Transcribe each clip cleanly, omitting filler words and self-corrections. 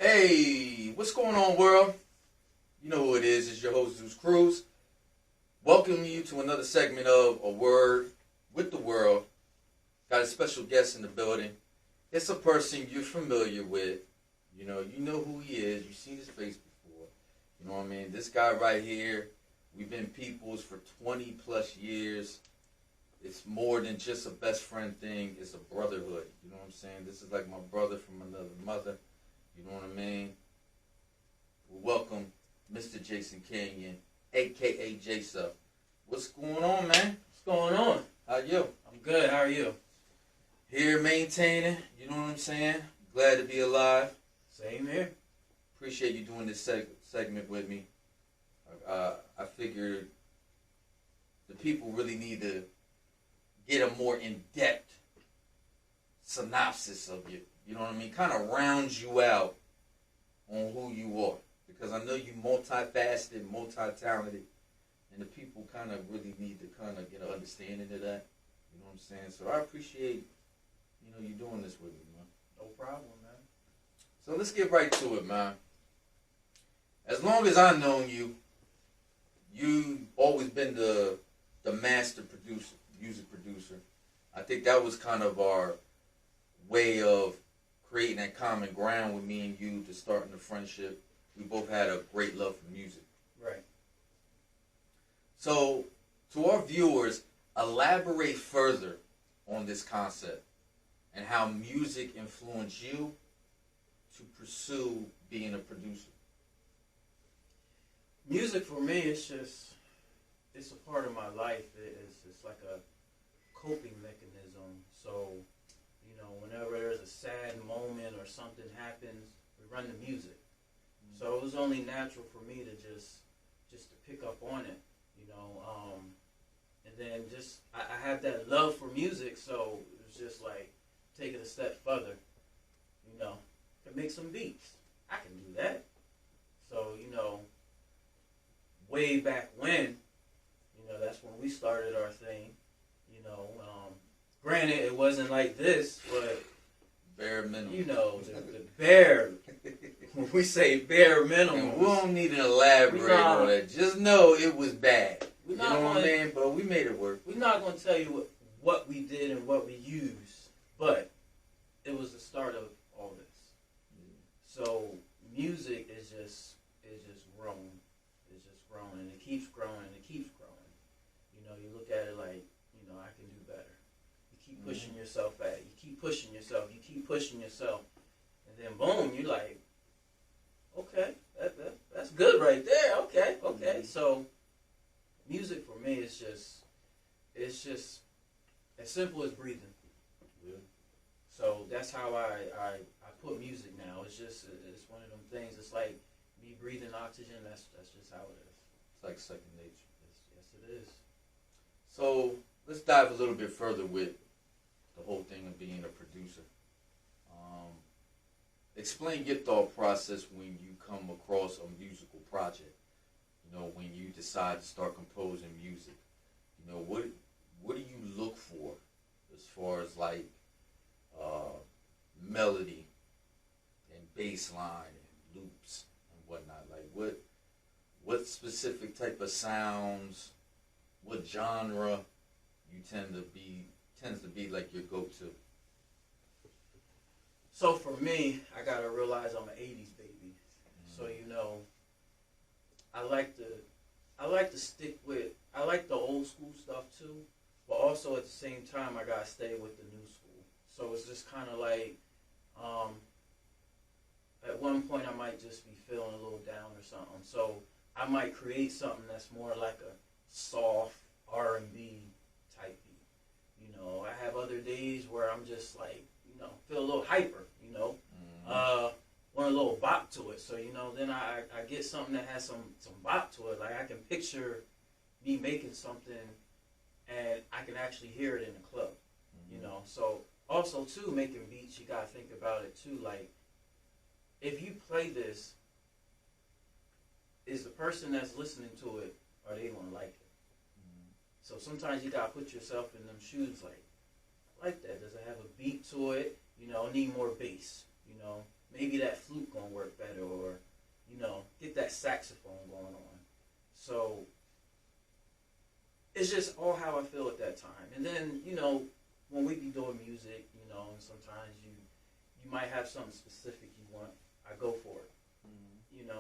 Hey, what's going on, world? You know who it is. It's your host, Zeus Cruz. Welcome you to another segment of A Word with the World. Got a special guest in the building. It's a person you're familiar with. You know who he is. You've seen his face before. You know what I mean? This guy right here, we've been peoples for 20 plus years. It's more than just a best friend thing. It's a brotherhood. You know what I'm saying? This is like my brother from another mother. You know what I mean? Welcome, Mr. Jason Canion, a.k.a. J-Sub. What's going on, man? What's going on? How you? I'm good. How are you? Here maintaining. You know what I'm saying? Glad to be alive. Same here. Appreciate you doing this segment with me. I figured the people really need to get a more in-depth synopsis of you. You know what I mean? Kind of rounds you out on who you are. Because I know you multifaceted, multi-talented, and the people kind of really need to kind of get an understanding of that. You know what I'm saying? So I appreciate, you doing this with me, man. No problem, man. So let's get right to it, man. As long as I've known you, you've always been the master producer, music producer. I think that was kind of our way of creating that common ground with me and you to starting the friendship. We both had a great love for music. Right. So, to our viewers, elaborate further on this concept and how music influenced you to pursue being a producer. Music for me is it's a part of my life. It's like a coping mechanism. So, whenever there's a sad moment or something happens, we run to music. Mm-hmm. So it was only natural for me to just to pick up on it, and then I have that love for music, so it was just like take it a step further, to make some beats. I can do that. So, way back when, that's when we started our thing, granted, it wasn't like this, but bare minimum. The bare. When we say bare minimum, we don't need to elaborate on that. Just know it was bad. You know what I mean? But we made it work. We're not going to tell you what we did and what we used, but it was the start of all this. So music is just grown. It's just growing, and it keeps growing, and it keeps growing. You look at it like, I can do better. You keep pushing yourself at it. You keep pushing yourself. You keep pushing yourself. And then boom, you're like, okay, that's good right there. Okay. Mm-hmm. So music for me is just as simple as breathing. Yeah. So that's how I put music now. It's one of them things. It's like me breathing oxygen. That's just how it is. It's like second nature. Yes, it is. So let's dive a little bit further with the whole thing of being a producer. Explain your thought process when you come across a musical project. When you decide to start composing music. What do you look for as far as like melody and bass line and loops and whatnot? Like what specific type of sounds, what genre you tends to be like your go-to? So for me, I gotta realize I'm an '80s baby. Mm-hmm. So I like to stick with. I like the old school stuff too, but also at the same time, I gotta stay with the new school. So it's just kind of like, at one point, I might just be feeling a little down or something. So I might create something that's more like a soft R&B type beat. I have other days where I'm just like, feel a little hyper, want a little bop to it. So, then I get something that has some bop to it. Like I can picture me making something and I can actually hear it in the club, So also too, making beats, you got to think about it too. Like if you play this, is the person that's listening to it, are they going to like it? So sometimes you gotta put yourself in them shoes. Like, I like that. Does it have a beat to it? I need more bass. maybe that flute gonna work better, or get that saxophone going on. So it's just all how I feel at that time. And then when we be doing music, and sometimes you might have something specific you want, I go for it.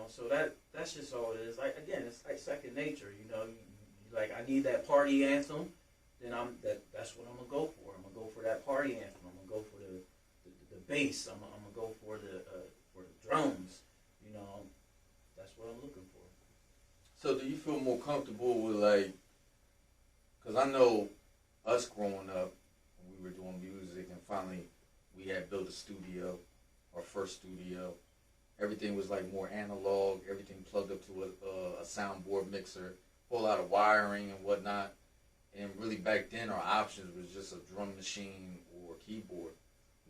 So that's just all it is. Like, again, it's like second nature. You like, I need that party anthem, then that's what I'm gonna go for. I'm gonna go for that party anthem. I'm gonna go for the bass. I'm gonna go for the drums. That's what I'm looking for. So do you feel more comfortable with, like, because I know us growing up, when we were doing music, and finally we had built a studio, our first studio. Everything was like more analog, everything plugged up to a soundboard mixer, whole lot of wiring and whatnot. And really back then our options was just a drum machine or a keyboard.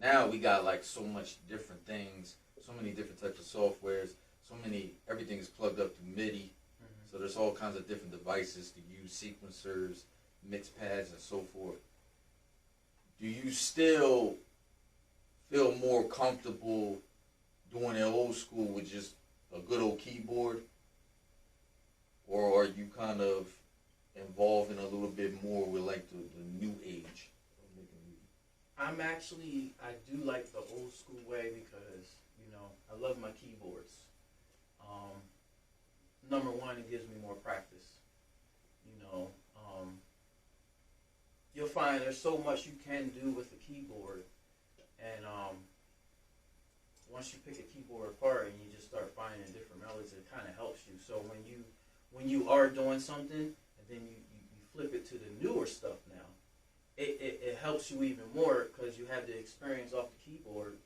Now we got like so much different things, so many different types of softwares, everything is plugged up to MIDI. So there's all kinds of different devices to use, sequencers, mix pads, and so forth. Do you still feel more comfortable doing it old school with just a good old keyboard? Or are you kind of involved in a little bit more with like the new age of making music? I do like the old school way because, I love my keyboards. Number one, it gives me more practice. You'll find there's so much you can do with the keyboard, and once you pick a keyboard apart and you just start finding different melodies, it kind of helps you. So when you are doing something and then you flip it to the newer stuff now, it helps you even more because you have the experience off the keyboard.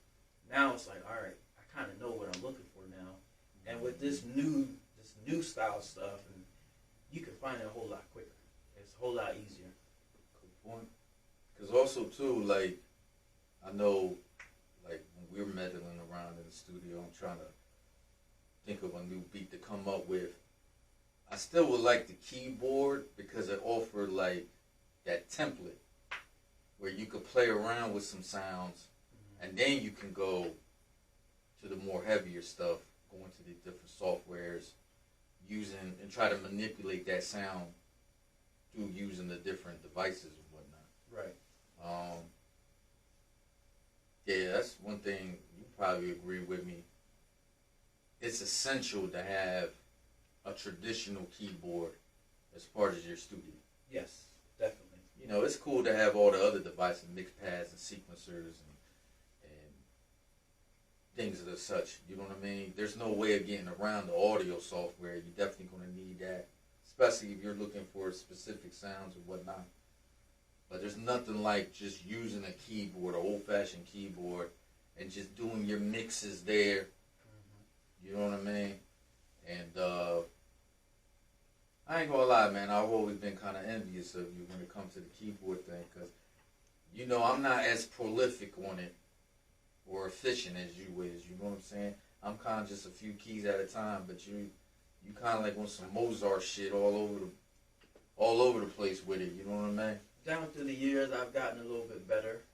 Now it's like, all right, I kind of know what I'm looking for now. And with this new style stuff, and you can find it a whole lot quicker. It's a whole lot easier. Good point. Because also too, like, I know, like, when we're meddling around in the studio, I'm trying to think of a new beat to come up with. I still would like the keyboard because it offered like that template where you could play around with some sounds, and then you can go to the more heavier stuff, go into the different softwares, using and try to manipulate that sound through using the different devices and whatnot. Right. Yeah, that's one thing you probably agree with me. It's essential to have a traditional keyboard as part of your studio. Yes, definitely. It's cool to have all the other devices, mix pads and sequencers and things of the such. You know what I mean? There's no way of getting around the audio software. You're definitely going to need that, especially if you're looking for specific sounds or whatnot. But there's nothing like just using a keyboard, an old-fashioned keyboard, and just doing your mixes there. You know what I mean? And I ain't gonna lie, man, I've always been kind of envious of you when it comes to the keyboard thing, because, I'm not as prolific on it or efficient as you is, you know what I'm saying? I'm kind of just a few keys at a time, but you kind of like on some Mozart shit all over the place with it, you know what I mean? Down through the years, I've gotten a little bit better.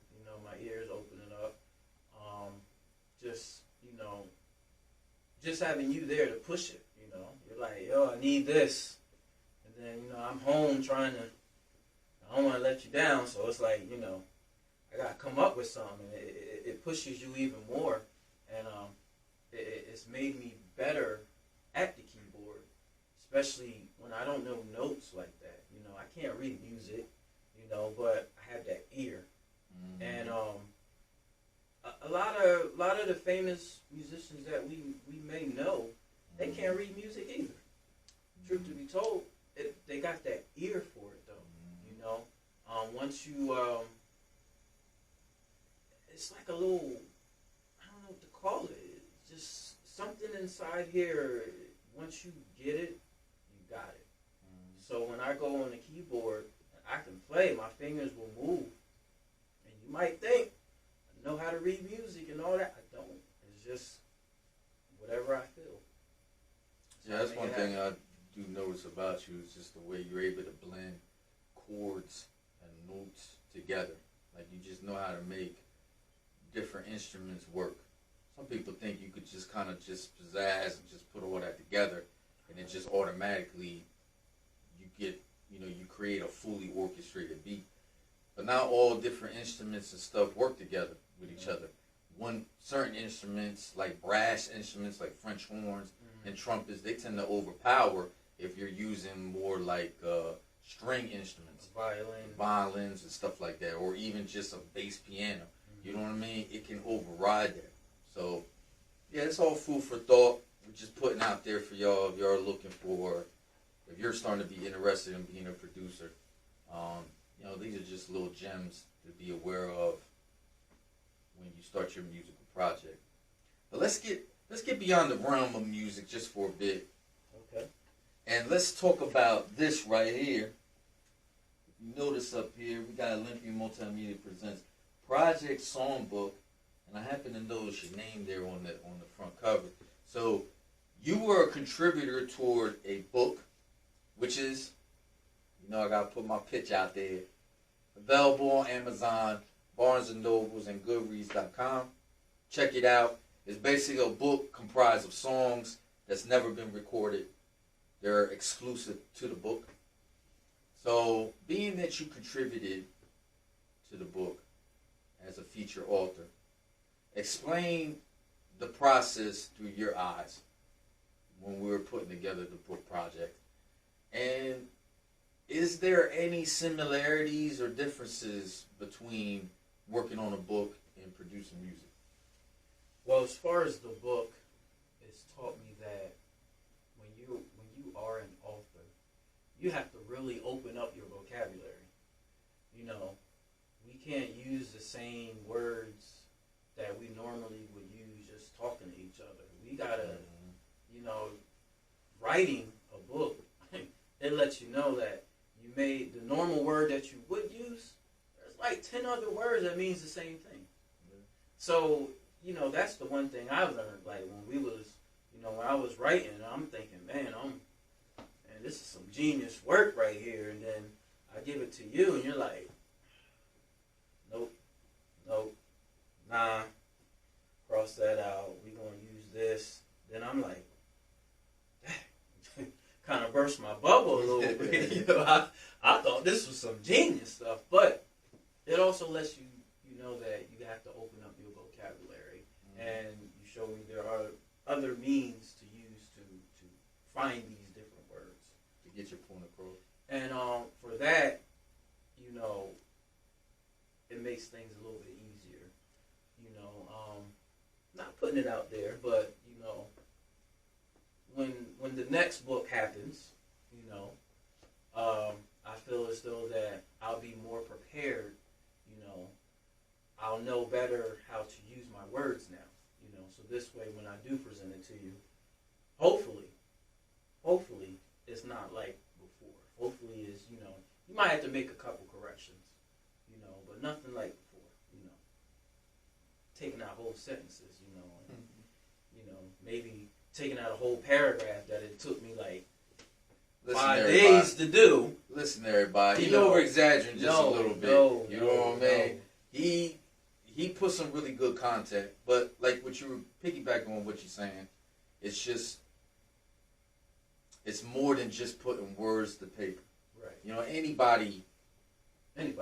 My ears opening up. Just having you there to push it, You're like, yo, I need this. And then, I'm home I don't want to let you down, so it's like, I got to come up with something. It pushes you even more. And it's made me better at the keyboard, especially when I don't know notes like that. I can't read music, but I have that ear. Mm-hmm. And a lot of the famous musicians that we may know, they can't read music either. Truth to be told, they got that ear for it though. Once you, it's like a little, I don't know what to call it. It's just something inside here. Once you get it, you got it. So when I go on the keyboard, I can play. My fingers will move, and you might think I know how to read music and all that. I don't. It's just whatever I feel. Yeah, that's one thing I do notice about you is just the way you're able to blend chords and notes together. Like, you just know how to make different instruments work. some people think you could just kind of just pizzazz and just put all that together, and it just automatically you get, you create a fully orchestrated beat. But not all different instruments and stuff work together with each other. Certain instruments, like brass instruments, like French horns and trumpets, they tend to overpower if you're using more like string instruments, violins and stuff like that, or even just a bass piano. You know what I mean? It can override that. So, yeah, it's all food for thought. We're just putting out there for y'all if y'all are looking for, if you're starting to be interested in being a producer. These are just little gems to be aware of when you start your musical project. But let's get beyond the realm of music just for a bit. Okay. And let's talk about this right here. If you notice up here, we got Olympian Multimedia presents Project Songbook, and I happen to notice your name there on the front cover. So you were a contributor toward a book, which is, I gotta put my pitch out there. Available on Amazon, Barnes & Nobles, and Goodreads.com. Check it out. It's basically a book comprised of songs that's never been recorded. They're exclusive to the book. So, being that you contributed to the book as a feature author, explain the process through your eyes when we were putting together the book project. And is there any similarities or differences between working on a book and producing music? Well, as far as the book, it's taught me that when you are an author, you have to really open up your vocabulary. We can't use the same words that we normally would use just talking to each other. We gotta, writing a book, it lets you know that you made the normal word that you would use. There's like 10 other words that means the same thing. So, that's the one thing I learned. Like when when I was writing, I'm thinking, man, this is some genius work right here. And then I give it to you, and you're like, nope, nah, cross that out. We're gonna use this. Then I'm like, kind of burst my bubble a little bit. I thought this was some genius stuff, but it also lets you know that you have to open up your vocabulary, and you show me there are other means to use to find these different words to get your point across. And for that, it makes things a little bit easier. Not putting it out there, but when the next book happens, I feel as though that I'll be more prepared. I'll know better how to use my words now. So this way, when I do present it to you, hopefully, it's not like before. Hopefully, you might have to make a couple corrections, but nothing like before. Taking out whole sentences, maybe taking out a whole paragraph that it took me like 5 days to do. Listen, everybody, he's over-exaggerating just a little bit. You know what I mean? He put some really good content, but like what you were piggybacking on what you're saying, it's more than just putting words to paper. Right. Anybody and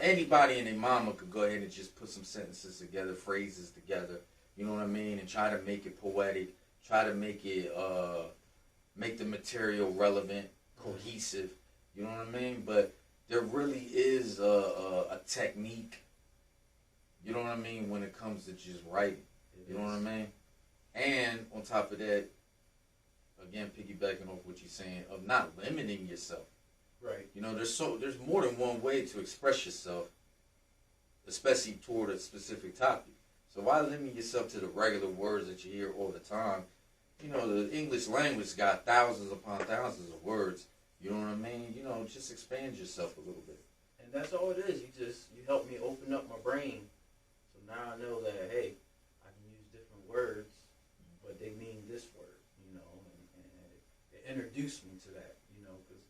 their mama could go ahead and just put some sentences together, phrases together, you know what I mean, and try to make it poetic, try to make it, make the material relevant, cohesive, you know what I mean? But there really is a technique, you know what I mean, when it comes to just writing, you know what I mean? And on top of that, again, piggybacking off what you're saying, of not limiting yourself. Right. There's more than one way to express yourself, especially toward a specific topic. So why limit yourself to the regular words that you hear all the time? The English language got thousands upon thousands of words. You know what I mean? Just expand yourself a little bit. And that's all it is. You help me open up my brain. So now I know that, hey, I can use different words, but they mean this word, and it introduced me to that, because,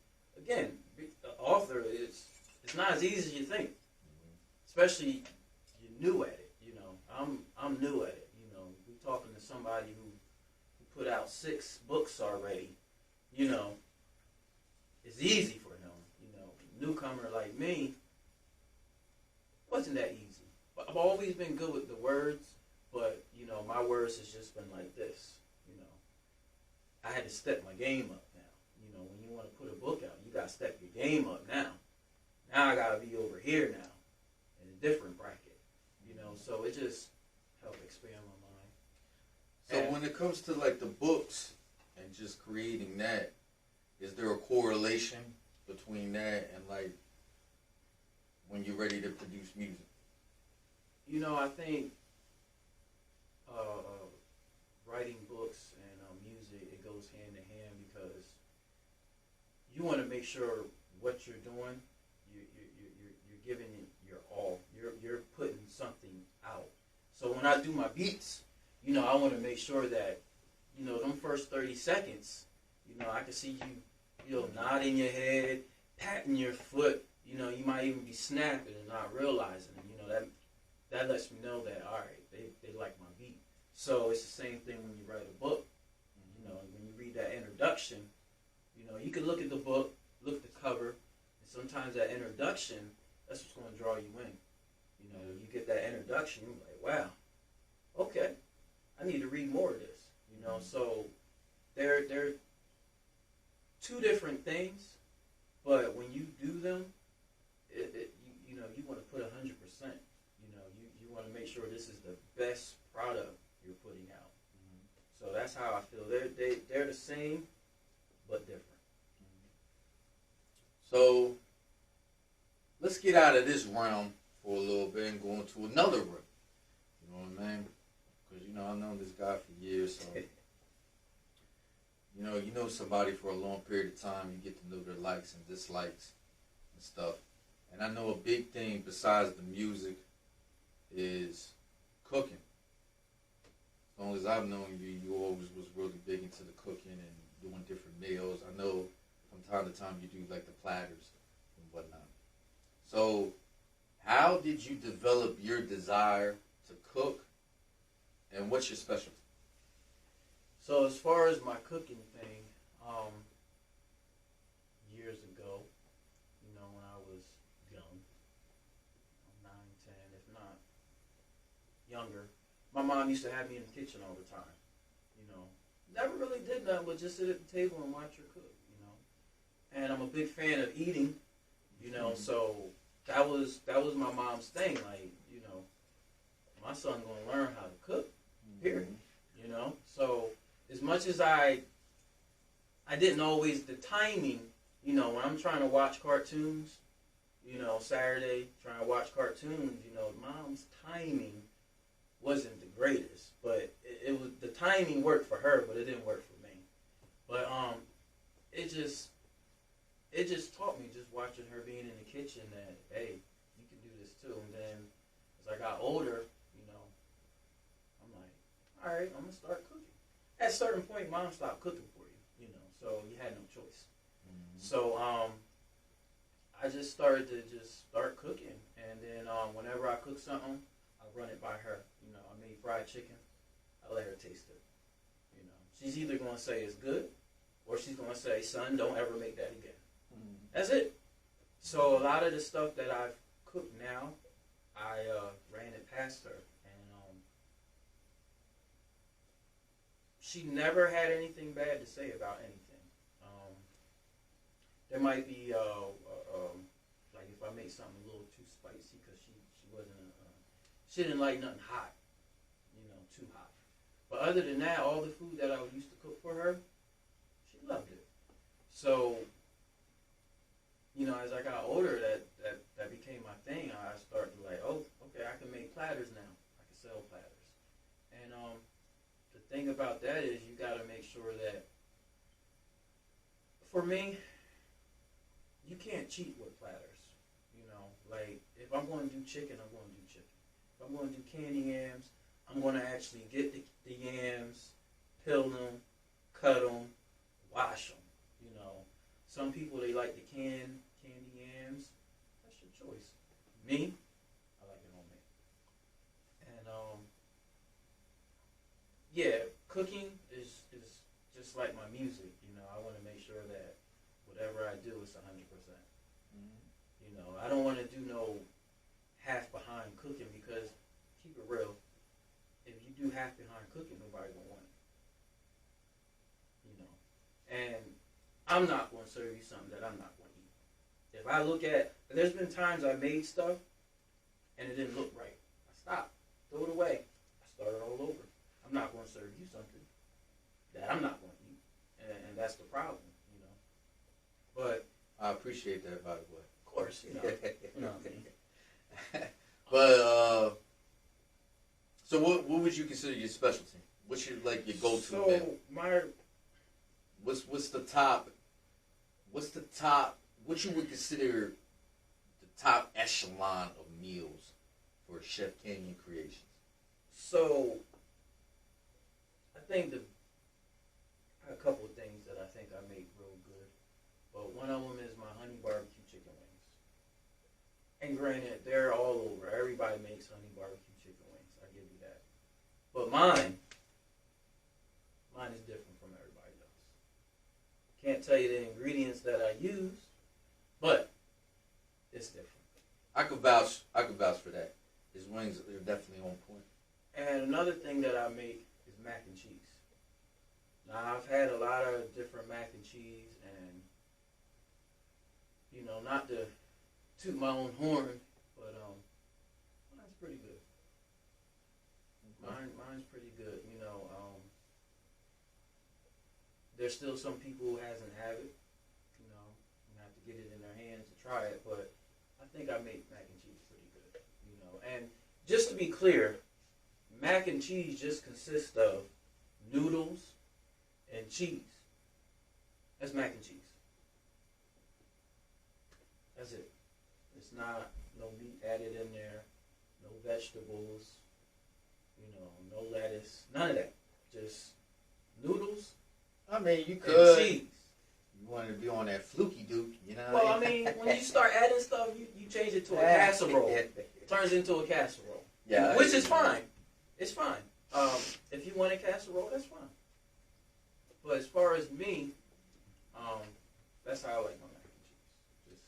again, the author it's not as easy as you think. Especially you're new at it, I'm new at it, we talking to somebody who put out 6 books already, you know, it's easy for him. You know, newcomer like me, wasn't that easy. But I've always been good with the words, but, you know, my words has just been like this, you know. I had to step my game up now. You know, when you want to put a book out, you got to step your game up now. Now I got to be over here now in a different bracket, you know. So it just helped expand my mind. So when it comes to like the books and just creating that, is there a correlation between that and like when you're ready to produce music? You know, I think writing books and music, it goes hand in hand because you want to make sure what you're doing, you're giving it your all. You're putting something out. So when I do my beats, you know, I want to make sure that, you know, them first 30 seconds, you know, I can see you know, nodding your head, patting your foot. You know, you might even be snapping and not realizing it. You know, that lets me know that, all right, they like my beat. So it's the same thing when you write a book. You know, when you read that introduction, you know, you can look at the book, look at the cover, and sometimes that introduction, that's what's going to draw you in. You know, you get that introduction, you're like, wow, okay, I need to read more of this. You know, so they're two different things, but when you do them, you know, you want to put 100%. You know, you want to make sure this is the best product you're putting out. So that's how I feel. They're the same, but different. So let's get out of this realm for a little bit and go into another realm. You know what I mean? Because, you know, I've known this guy for years, so you know somebody for a long period of time, you get to know their likes and dislikes and stuff. And I know a big thing besides the music is cooking. As long as I've known you, you always was really big into the cooking and doing different meals. I know from time to time you do like the platters and whatnot. So how did you develop your desire to cook, and what's your specialty? So as far as my cooking thing, years ago, you know, when I was young, 9, 10, if not younger, my mom used to have me in the kitchen all the time. You know, never really did nothing but just sit at the table and watch her cook. You know, and I'm a big fan of eating. You know, so that was my mom's thing. Like, you know, my son gonna learn how to cook. Period. You know, so as much as I didn't always, the timing, you know, when I'm trying to watch cartoons, you know, Saturday, trying to watch cartoons, you know, mom's timing wasn't the greatest, but it was, the timing worked for her, but it didn't work for me. But it just taught me, just watching her being in the kitchen, that, hey, you can do this too. And then as I got older, you know, I'm like, all right, I'm going to start cooking. At a certain point, mom stopped cooking for you, you know, so you had no choice. So I just started to start cooking. And then whenever I cook something, I run it by her. You know, I made fried chicken. I let her taste it. You know, she's either going to say it's good, or she's going to say, son, don't ever make that again. That's it. So a lot of the stuff that I've cooked now, I ran it past her. She never had anything bad to say about anything. There might be, like if I make something a little too spicy, because she wasn't, she didn't like nothing hot, you know, too hot. But other than that, all the food that I used to cook for her, she loved it. So, you know, as I got older, that became my thing. I started like, oh, okay, I can make platters now. I can sell platters. And the thing about that is you got to make sure that, for me, you can't cheat with platters. You know, like if I'm going to do chicken, I'm going to do chicken. If I'm going to do candy yams, I'm going to actually get the yams, peel them, cut them, wash them. You know, some people, they like the canned candy yams. That's your choice. Me, I like it homemade. And yeah, cooking is just like my music. You know, I want to make sure that whatever I do is 100%. You know, I don't want to do no half behind cooking because, keep it real, if you do half behind cooking, nobody gonna want it. You know, and I'm not gonna serve you something that I'm not gonna eat. If I look at, there's been times I made stuff and it didn't look right. I stopped, threw it away. I started all over. I'm not gonna serve you something that I'm not gonna eat, and that's the problem. You know, but I appreciate that, by the way. of course, you know what I mean. But so what would you consider your specialty? What's your go-to? So meal? What's the top? What you would consider the top echelon of meals for Chef Canion Creations? So I think a couple of things that I think I make real good, but one of them is my honey barbecue chicken wings. And granted, they're all over. Everybody makes honey barbecue chicken wings. I give you that. But mine is different from everybody else. Can't tell you the ingredients that I use, but it's different. I could vouch for that. His wings are definitely on point. And another thing that I make is mac and cheese. Now, I've had a lot of different mac and cheese, and, you know, not to toot my own horn, but mine's pretty good. Mine's pretty good. You know, there's still some people who hasn't had it. You know, you have to get it in their hands to try it, but I think I make mac and cheese pretty good. You know, and just to be clear, mac and cheese just consists of noodles and cheese. That's mac and cheese. That's it. It's not no meat added in there, no vegetables, you know, no lettuce, none of that. Just noodles. I mean, you could. And cheese. You wanted to be on that fluky duke, you know? Well, I mean, when you start adding stuff, you change it to a casserole. It turns into a casserole. Yeah, which is fine. It's fine. If you want a casserole, that's fine. But as far as me, that's how I like my mac and cheese. Just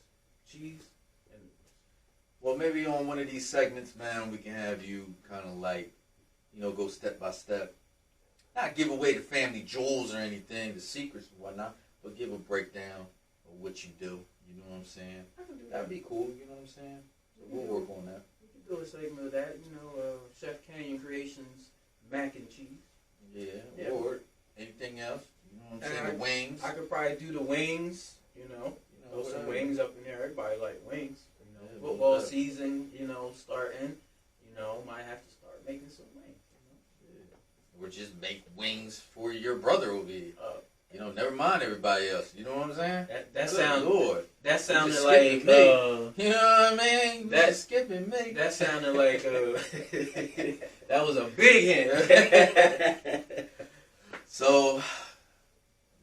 cheese and noodles. Well, maybe on one of these segments, man, we can have you kind of go step by step. Not give away the family jewels or anything, the secrets and whatnot, but give a breakdown of what you do. You know what I'm saying? I can do that. That'd be cool. You know what I'm saying? So we'll work on that. We can do a segment of that. You know, Chef Canion Creations mac and cheese. Yeah. Or anything else. You know what I'm saying? The wings. I could probably do the wings. You know, throw some wings up in there. Everybody like wings. You know, Yeah, football season. You know, starting. You know, might have to start making some wings. Or just make wings for your brother over here. You know, never mind everybody else. You know what I'm saying? That sounds Lord. That sounded Just like you know what I mean? That's skipping me. That sounded like that was a big hint. So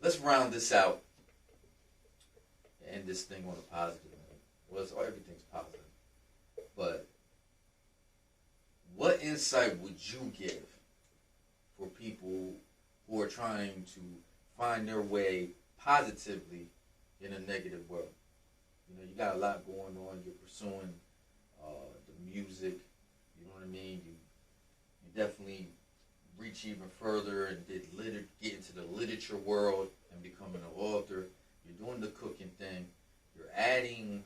let's round this out. End this thing on a positive note. Well, everything's positive. But what insight would you give for people who are trying to find their way positively in a negative world? You know, you got a lot going on. You're pursuing the music. You know what I mean? You definitely reach even further and get into the literature world and becoming an author. You're doing the cooking thing. You're adding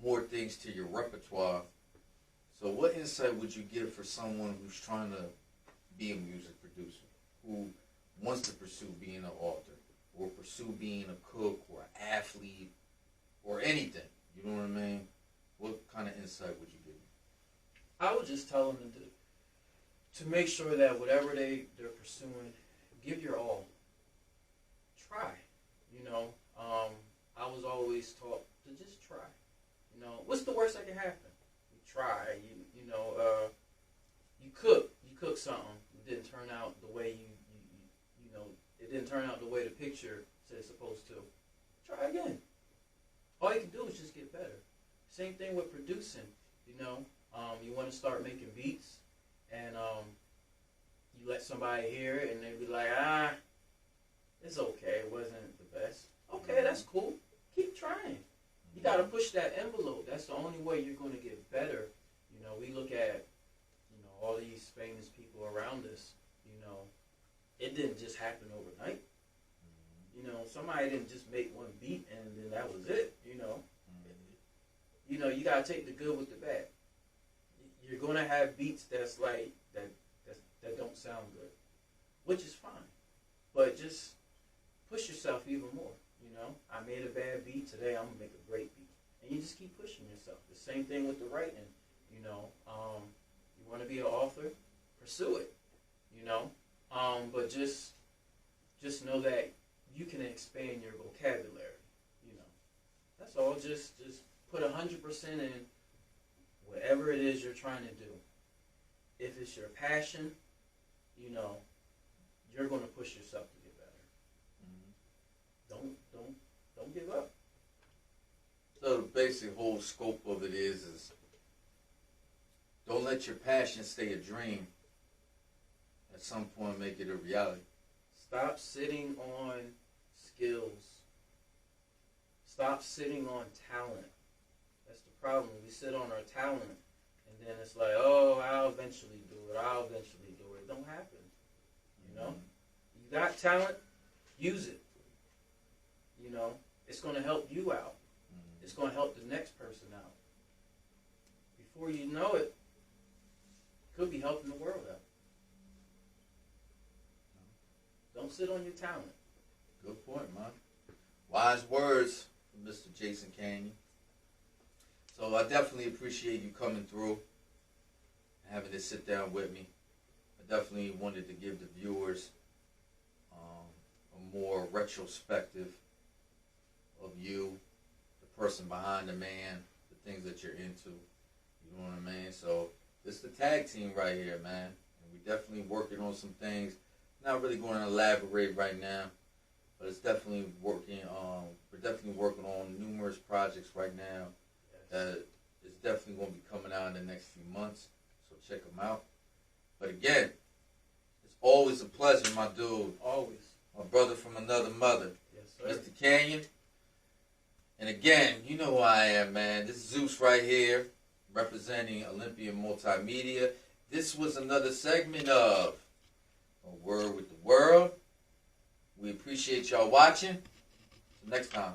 more things to your repertoire. So what insight would you give for someone who's trying to be a music producer, who wants to pursue being an author, or pursue being a cook, or an athlete, or anything? You know what I mean? What kind of insight would you give them? I would just tell them to make sure that whatever they're pursuing, give your all. Try. You know, I was always taught to just try. You know, what's the worst that can happen? You try. You know, you cook something. It didn't turn out the way you know, it didn't turn out the way the picture said it's supposed to. Try again. All you can do is just get better. Same thing with producing. You know, you want to start making beats, and you let somebody hear it and they be like, it's okay, it wasn't the best. Okay, that's cool. Keep trying. You got to push that envelope. That's the only way you're going to get better. You know, we look at, you know, all these famous people around us. You know, it didn't just happen overnight. You know, somebody didn't just make one beat and then that was it. You know, you got to take the good with the bad. You're going to have beats that's like that don't sound good, which is fine. But just push yourself even more. You know, I made a bad beat today. I'm gonna make a great beat, and you just keep pushing yourself. The same thing with the writing. You know, you want to be an author, pursue it. You know, but just know that you can expand your vocabulary. You know, that's all. Just put 100% in whatever it is you're trying to do. If it's your passion, you know, you're going to push yourself to get better. Don't give up. So the basic whole scope of it is don't let your passion stay a dream. At some point, make it a reality. Stop sitting on skills. Stop sitting on talent. That's the problem. We sit on our talent, and then it's like, oh, I'll eventually do it. I'll eventually do it. It don't happen. You know? You got talent, use it. You know? It's going to help you out. It's going to help the next person out. Before you know it, could be helping the world out. Don't sit on your talent. Good point, man. Wise words from Mr. Jason Canion. So I definitely appreciate you coming through and having to sit down with me. I definitely wanted to give the viewers a more retrospective of you, the person behind the man, the things that you're into. You know what I mean? So this is the tag team right here, man. And we definitely working on some things. Not really going to elaborate right now, but it's definitely working. We're definitely working on numerous projects right now. That is definitely going to be coming out in the next few months. So check them out. But again, it's always a pleasure, my dude. Always. My brother from another mother. Yes, sir. Mr. Canion. And again, you know who I am, man. This is Zeus right here, representing Olympian Multimedia. This was another segment of A Word with the World. We appreciate y'all watching. Till next time.